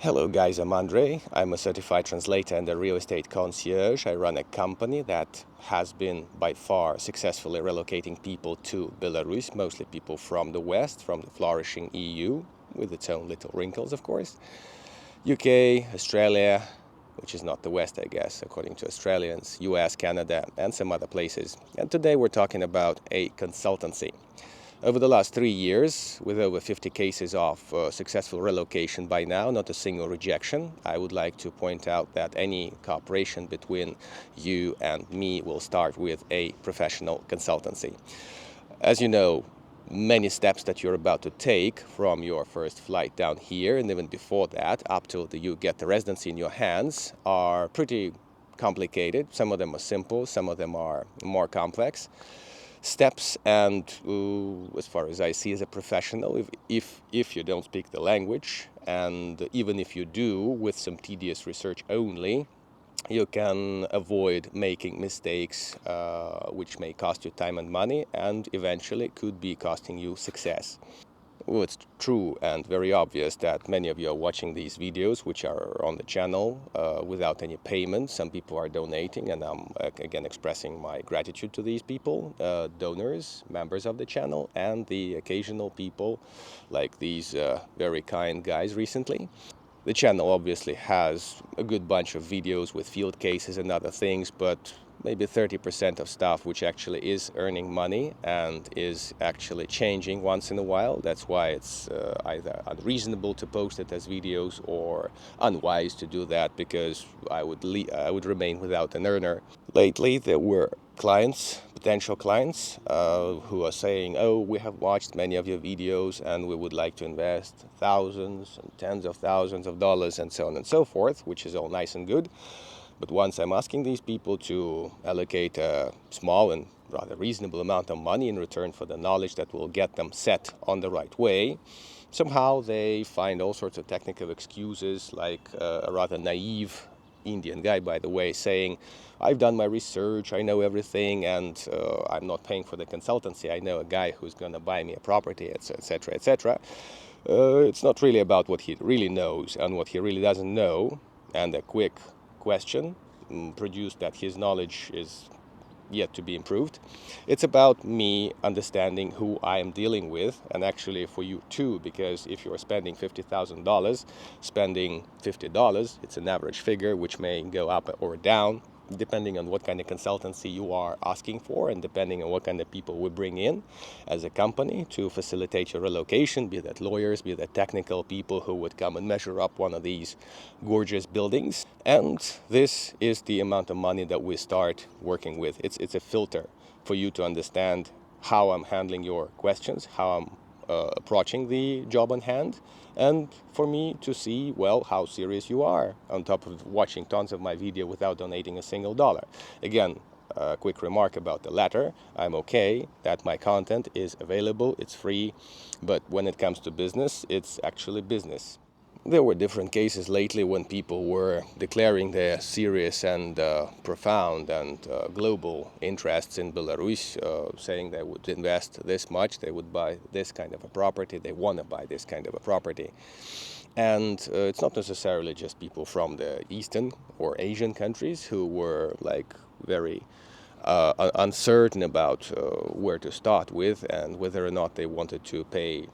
Hello guys, I'm Andrei. I'm a certified translator and a real estate concierge. I run a company that has been by far successfully relocating people to Belarus, mostly people from the West, from the flourishing EU, with its own little wrinkles, of course. UK, Australia, which is not the West, I guess, according to Australians, US, Canada, and some other places. And today we're talking about a consultancy. Over the last 3 years, with over 50 cases of successful relocation by now, not a single rejection, I would like to point out that any cooperation between you and me will start with a professional consultancy. As you know, many steps that you're about to take from your first flight down here and even before that, up till you get the residency in your hands, are pretty complicated. Some of them are simple, some of them are more complex steps, and as far as I see as a professional, if you don't speak the language, and even if you do with some tedious research only, you can avoid making mistakes which may cost you time and money and eventually could be costing you success. Well, it's true and very obvious that many of you are watching these videos which are on the channel without any payment. Some people are donating, and I'm again expressing my gratitude to these people, donors, members of the channel, and the occasional people like these very kind guys recently. The channel obviously has a good bunch of videos with field cases and other things, but maybe 30% of stuff which actually is earning money and is actually changing once in a while. That's why it's either unreasonable to post it as videos or unwise to do that, because I would remain without an earner. Lately there were potential clients who are saying, oh, we have watched many of your videos and we would like to invest thousands and tens of thousands of dollars and so on and so forth, which is all nice and good. But once I'm asking these people to allocate a small and rather reasonable amount of money in return for the knowledge that will get them set on the right way, somehow they find all sorts of technical excuses, like a rather naive Indian guy, by the way, saying, I've done my research, I know everything, and I'm not paying for the consultancy. I know a guy who's going to buy me a property, etc., etc. It's not really about what he really knows and what he really doesn't know, and a quick question produced that his knowledge is yet to be improved. It's about me understanding who I am dealing with, and actually for you too, because if you're spending $50,000, spending $50, it's an average figure which may go up or down depending on what kind of consultancy you are asking for and depending on what kind of people we bring in as a company to facilitate your relocation, be that lawyers, be that technical people who would come and measure up one of these gorgeous buildings. And this is the amount of money that we start working with. It's a filter for you to understand how I'm handling your questions, how I'm approaching the job on hand, and for me to see, well, how serious you are, on top of watching tons of my video without donating a single dollar. Again, a quick remark about the latter. I'm okay that my content is available, it's free, but when it comes to business, it's actually business. There were different cases lately when people were declaring their serious and profound and global interests in Belarus, saying they would invest this much, they would buy this kind of a property, they want to buy this kind of a property. And it's not necessarily just people from the Eastern or Asian countries who were like very uncertain about where to start with and whether or not they wanted to pay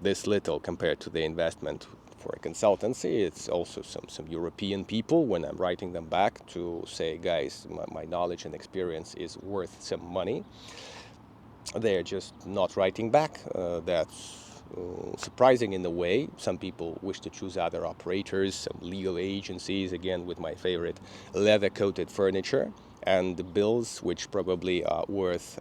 this little compared to the investment for a consultancy. It's also some European people, when I'm writing them back to say, guys, my knowledge and experience is worth some money, they're just not writing back. That's surprising in a way. Some people wish to choose other operators, some legal agencies, again with my favorite leather-coated furniture and the bills which probably are worth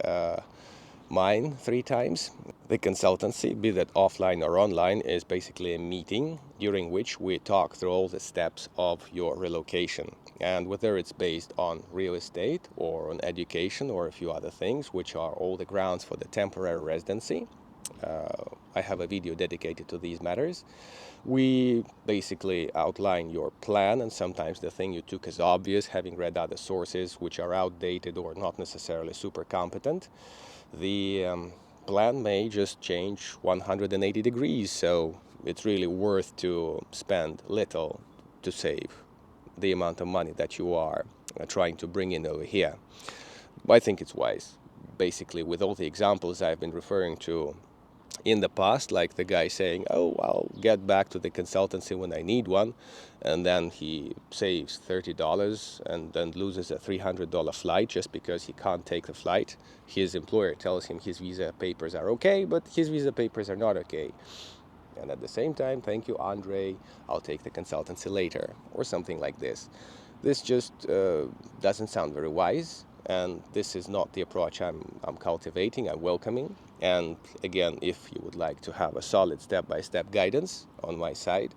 mine 3 times. The consultancy, be that offline or online, is basically a meeting during which we talk through all the steps of your relocation. And whether it's based on real estate or on education or a few other things, which are all the grounds for the temporary residency, I have a video dedicated to these matters. We basically outline your plan, and sometimes the thing you took is obvious, having read other sources which are outdated or not necessarily super competent. The plan may just change 180 degrees, so it's really worth to spend little to save the amount of money that you are trying to bring in over here. I think it's wise. Basically, with all the examples I've been referring to in the past, like the guy saying, oh, I'll get back to the consultancy when I need one, and then he saves $30 and then loses a $300 flight just because he can't take the flight. His employer tells him his visa papers are okay, but his visa papers are not okay. And at the same time, thank you, Andrei, I'll take the consultancy later, or something like this. This just doesn't sound very wise, and this is not the approach I'm cultivating, I'm welcoming. And again, if you would like to have a solid step-by-step guidance on my side,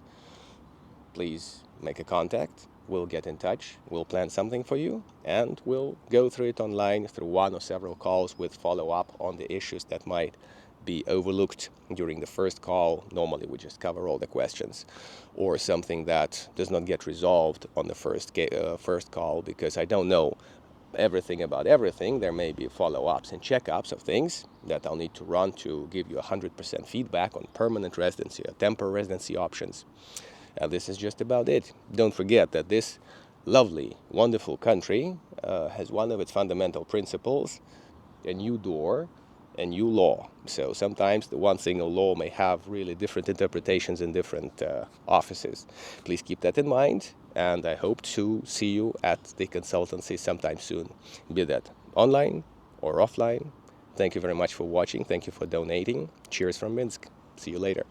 please make a contact. We'll get in touch, we'll plan something for you, and we'll go through it online through one or several calls with follow-up on the issues that might be overlooked during the first call. Normally we just cover all the questions, or something that does not get resolved on the first call because I don't know everything about everything. There may be follow-ups and checkups of things that I'll need to run to give you 100% feedback on permanent residency or temporary residency options. This is just about it. Don't forget that this lovely, wonderful country has one of its fundamental principles: a new door, a new law. So sometimes the one single law may have really different interpretations in different offices. Please keep that in mind, and I hope to see you at the consultancy sometime soon, be that online or offline. Thank you very much for watching. Thank you for donating. Cheers from Minsk. See you later.